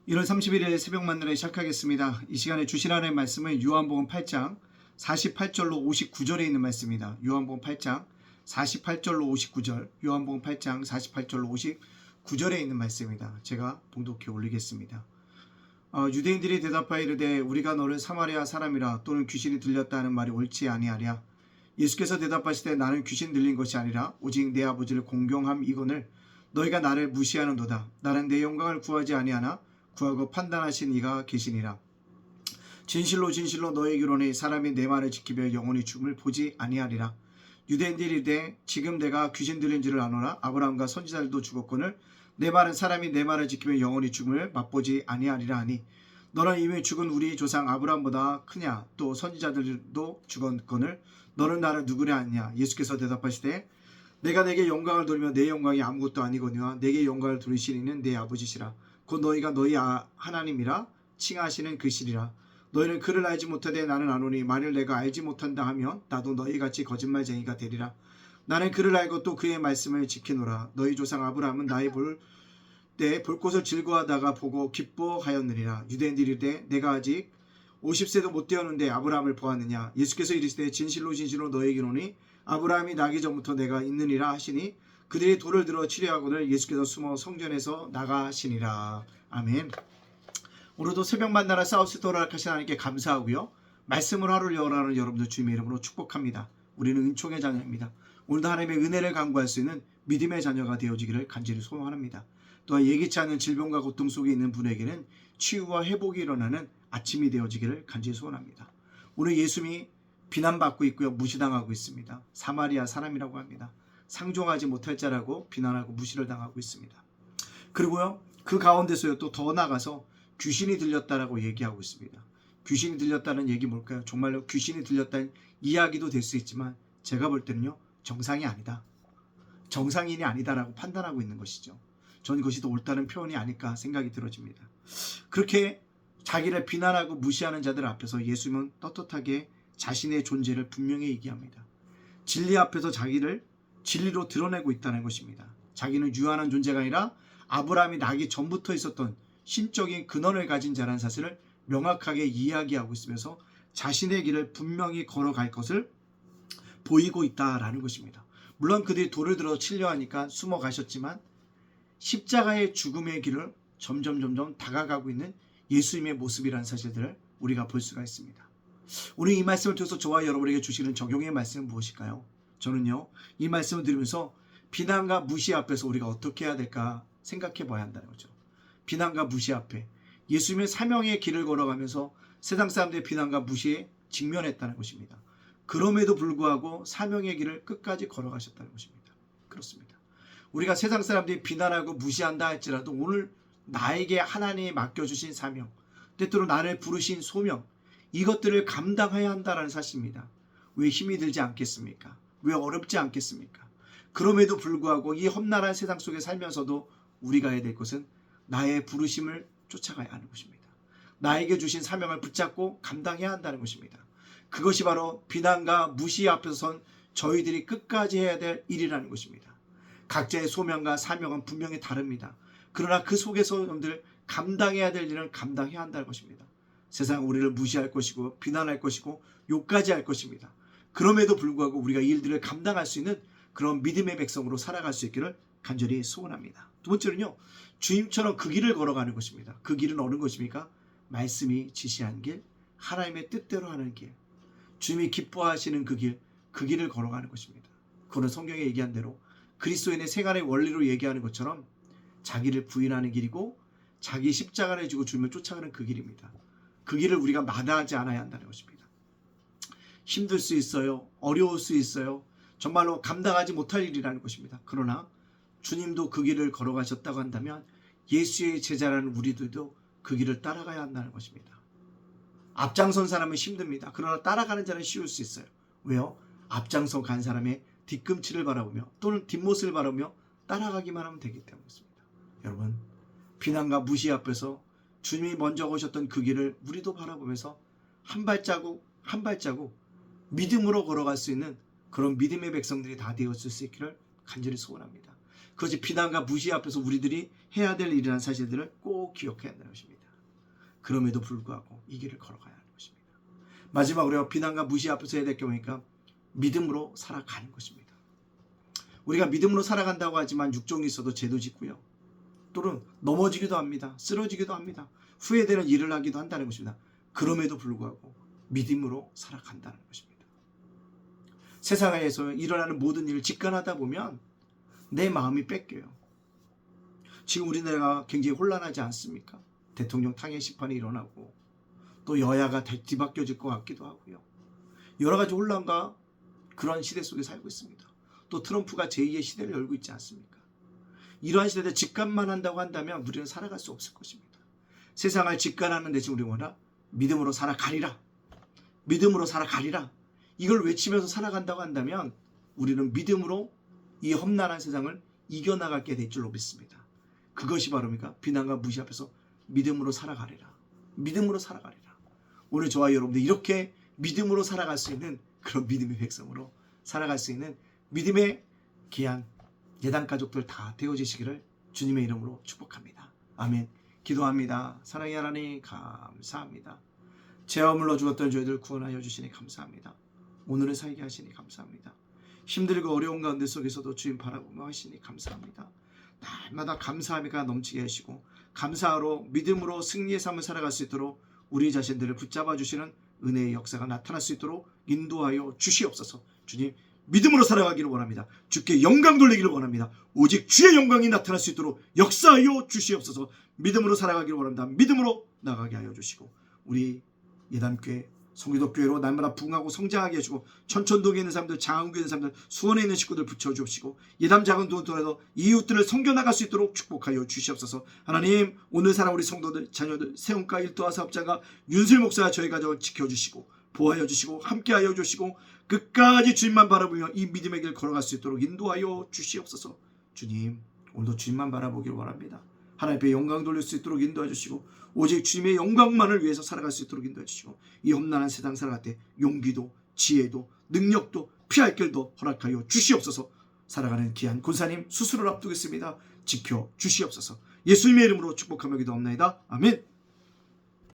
1월 31일 새벽 만나를 시작하겠습니다. 이 시간에 주신 하나님의 말씀은 요한복음 8장 48절로 59절에 있는 말씀입니다. 요한복음 8장 48절로 59절, 요한복음 8장 48절로 59절에 있는 말씀입니다. 제가 봉독해 올리겠습니다. 유대인들이 대답하여 이르되 우리가 너를 사마리아 사람이라 또는 귀신이 들렸다 하는 말이 옳지 아니하랴. 예수께서 대답하시되 나는 귀신 들린 것이 아니라 오직 내 아버지를 공경함이거늘 너희가 나를 무시하는도다. 나는 내 영광을 구하지 아니하나 구하고 판단하신 이가 계시니라. 진실로 진실로 너희에게 이르노니 사람이 내 말을 지키며 영원히 죽음을 보지 아니하리라. 유대인들이 이르되 지금 내가 귀신 들린 줄을 아노라. 아브라함과 선지자들도 죽었거늘 내 말은 사람이 내 말을 지키며 영원히 죽음을 맛보지 아니하리라 하니 너는 이미 죽은 우리 조상 아브라함보다 크냐? 또 선지자들도 죽었거늘 너는 나를 누구냐 하냐? 예수께서 대답하시되 내가 내게 영광을 돌리며 내 영광이 아무것도 아니거니와 내게 영광을 돌리신 이는 내 아버지시라. 곧 너희가 너희 하나님이라 칭하시는 그시리라. 너희는 그를 알지 못하되 나는 아노니 만일 내가 알지 못한다 하면 나도 너희같이 거짓말쟁이가 되리라. 나는 그를 알고 또 그의 말씀을 지키노라. 너희 조상 아브라함은 나의 볼 것을 즐거워하다가 보고 기뻐하였느니라. 유대인들이 이르되 내가 아직 50세도 못 되었는데 아브라함을 보았느냐? 예수께서 이르시되 진실로 진실로 너희에게 이르노니 아브라함이 나기 전부터 내가 있느니라 하시니 그들이 돌을 들어 치려 하거늘 예수께서 숨어 성전에서 나가시니라. 아멘. 오늘도 새벽 만나라 사우스도어를 하신 하나님께 감사하고요. 말씀을 하루를 열어가는 여러분들 주님의 이름으로 축복합니다. 우리는 은총의 자녀입니다. 오늘도 하나님의 은혜를 간구할 수 있는 믿음의 자녀가 되어지기를 간절히 소원합니다. 또한 예기치 않은 질병과 고통 속에 있는 분에게는 치유와 회복이 일어나는 아침이 되어지기를 간절히 소원합니다. 오늘 예수님이 비난받고 있고요. 무시당하고 있습니다. 사마리아 사람이라고 합니다. 상종하지 못할 자라고 비난하고 무시를 당하고 있습니다. 그리고요. 그 가운데서요. 또 더 나가서 귀신이 들렸다라고 얘기하고 있습니다. 귀신이 들렸다는 얘기 뭘까요? 정말로 귀신이 들렸다는 이야기도 될 수 있지만 제가 볼 때는요. 정상이 아니다. 정상인이 아니다라고 판단하고 있는 것이죠. 저는 그것이 더 옳다는 표현이 아닐까 생각이 들어집니다. 그렇게 자기를 비난하고 무시하는 자들 앞에서 예수님은 떳떳하게 자신의 존재를 분명히 얘기합니다. 진리 앞에서 자기를 진리로 드러내고 있다는 것입니다. 자기는 유한한 존재가 아니라 아브라함이 나기 전부터 있었던 신적인 근원을 가진 자라는 사실을 명확하게 이야기하고 있으면서 자신의 길을 분명히 걸어갈 것을 보이고 있다라는 것입니다. 물론 그들이 돌을 들어 치려 하니까 숨어 가셨지만 십자가의 죽음의 길을 점점 다가가고 있는 예수님의 모습이라는 사실들을 우리가 볼 수가 있습니다. 오늘 이 말씀을 통해서 저와 여러분에게 주시는 적용의 말씀은 무엇일까요? 저는요, 이 말씀을 들으면서 비난과 무시 앞에서 우리가 어떻게 해야 될까 생각해 봐야 한다는 거죠. 비난과 무시 앞에 예수님의 사명의 길을 걸어가면서 세상 사람들의 비난과 무시에 직면했다는 것입니다. 그럼에도 불구하고 사명의 길을 끝까지 걸어가셨다는 것입니다. 그렇습니다. 우리가 세상 사람들이 비난하고 무시한다 할지라도 오늘 나에게 하나님이 맡겨주신 사명, 때때로 나를 부르신 소명, 이것들을 감당해야 한다는 사실입니다. 왜 힘이 들지 않겠습니까? 왜 어렵지 않겠습니까? 그럼에도 불구하고 이 험난한 세상 속에 살면서도 우리가 해야 될 것은 나의 부르심을 쫓아가야 하는 것입니다. 나에게 주신 사명을 붙잡고 감당해야 한다는 것입니다. 그것이 바로 비난과 무시 앞에서 선 저희들이 끝까지 해야 될 일이라는 것입니다. 각자의 소명과 사명은 분명히 다릅니다. 그러나 그 속에서 여러분들 감당해야 될 일은 감당해야 한다는 것입니다. 세상은 우리를 무시할 것이고 비난할 것이고 욕까지 할 것입니다. 그럼에도 불구하고 우리가 이 일들을 감당할 수 있는 그런 믿음의 백성으로 살아갈 수 있기를 간절히 소원합니다. 두 번째는요. 주님처럼 그 길을 걸어가는 것입니다. 그 길은 어느 것입니까? 말씀이 지시한 길, 하나님의 뜻대로 하는 길, 주님이 기뻐하시는 그 길을 걸어가는 것입니다. 그거는 성경에 얘기한 대로 그리스도인의 생활의 원리로 얘기하는 것처럼 자기를 부인하는 길이고 자기 십자가를 지고 주님을 쫓아가는 그 길입니다. 그 길을 우리가 마다하지 않아야 한다는 것입니다. 힘들 수 있어요. 어려울 수 있어요. 정말로 감당하지 못할 일이라는 것입니다. 그러나 주님도 그 길을 걸어가셨다고 한다면 예수의 제자라는 우리들도 그 길을 따라가야 한다는 것입니다. 앞장선 사람은 힘듭니다. 그러나 따라가는 자는 쉬울 수 있어요. 왜요? 앞장서 간 사람의 뒤꿈치를 바라보며 또는 뒷모습을 바라보며 따라가기만 하면 되기 때문입니다. 여러분, 비난과 무시 앞에서 주님이 먼저 오셨던 그 길을 우리도 바라보면서 한 발자국 한 발자국 믿음으로 걸어갈 수 있는 그런 믿음의 백성들이 다 되었을 수 있기를 간절히 소원합니다. 그것이 비난과 무시 앞에서 우리들이 해야 될 일이라는 사실들을 꼭 기억해야 한다는 것입니다. 그럼에도 불구하고 이 길을 걸어가야 하는 것입니다. 마지막으로 비난과 무시 앞에서 해야 될 경우니까 믿음으로 살아가는 것입니다. 우리가 믿음으로 살아간다고 하지만 육종이 있어도 죄도 짓고요. 또는 넘어지기도 합니다. 쓰러지기도 합니다. 후회되는 일을 하기도 한다는 것입니다. 그럼에도 불구하고 믿음으로 살아간다는 것입니다. 세상에서 일어나는 모든 일을 직관하다 보면 내 마음이 뺏겨요. 지금 우리나라가 굉장히 혼란하지 않습니까? 대통령 탄핵 심판이 일어나고 또 여야가 뒤바뀌어질 것 같기도 하고요. 여러 가지 혼란과 그런 시대 속에 살고 있습니다. 또 트럼프가 제2의 시대를 열고 있지 않습니까? 이러한 시대에 직관만 한다고 한다면 우리는 살아갈 수 없을 것입니다. 세상을 직관하는 대신 우리 뭐라? 믿음으로 살아가리라. 믿음으로 살아가리라. 이걸 외치면서 살아간다고 한다면 우리는 믿음으로 이 험난한 세상을 이겨나가게 될 줄로 믿습니다. 그것이 바로입니까? 비난과 무시 앞에서 믿음으로 살아가리라. 믿음으로 살아가리라. 오늘 저와 여러분들 이렇게 믿음으로 살아갈 수 있는 그런 믿음의 백성으로 살아갈 수 있는 믿음의 귀한 예단 가족들 다 되어지시기를 주님의 이름으로 축복합니다. 아멘. 기도합니다. 사랑의 하나님 감사합니다. 죄와 물러 죽었던 저희들 구원하여 주시니 감사합니다. 오늘을 살게 하시니 감사합니다. 힘들고 어려운 가운데 속에서도 주님 바라보며 하시니 감사합니다. 날마다 감사함이가 넘치게 하시고 감사로 믿음으로 승리의 삶을 살아갈 수 있도록 우리 자신들을 붙잡아 주시는 은혜의 역사가 나타날 수 있도록 인도하여 주시옵소서. 주님 믿음으로 살아가기를 원합니다. 주께 영광 돌리기를 원합니다. 오직 주의 영광이 나타날 수 있도록 역사하여 주시옵소서. 믿음으로 살아가기를 원합니다. 믿음으로 나가게 하여 주시고 우리 예단교회 성기독교회로 날마다 부흥하고 성장하게 해주고 천천동에 있는 사람들, 장흥교에 있는 사람들, 수원에 있는 식구들 붙여주시고 예담 작은 돈에서 이웃들을 섬겨나갈 수 있도록 축복하여 주시옵소서. 하나님 오늘 살아 우리 성도들, 자녀들, 세움과 일도와 사업자가 윤슬 목사와 저희 가족을 지켜주시고 보호하여 주시고 함께하여 주시고 끝까지 주님만 바라보며 이 믿음의 길 걸어갈 수 있도록 인도하여 주시옵소서. 주님 오늘도 주님만 바라보길 원합니다. 하나님 앞에 영광 돌릴 수 있도록 인도해 주시고 오직 주님의 영광만을 위해서 살아갈 수 있도록 인도해 주시고 이 험난한 세상 살아갈 때 용기도 지혜도 능력도 피할 길도 허락하여 주시옵소서. 살아가는 귀한 권사님 수술을 앞두고 있습니다. 지켜 주시옵소서. 예수님의 이름으로 축복하며 기도합나이다. 아멘.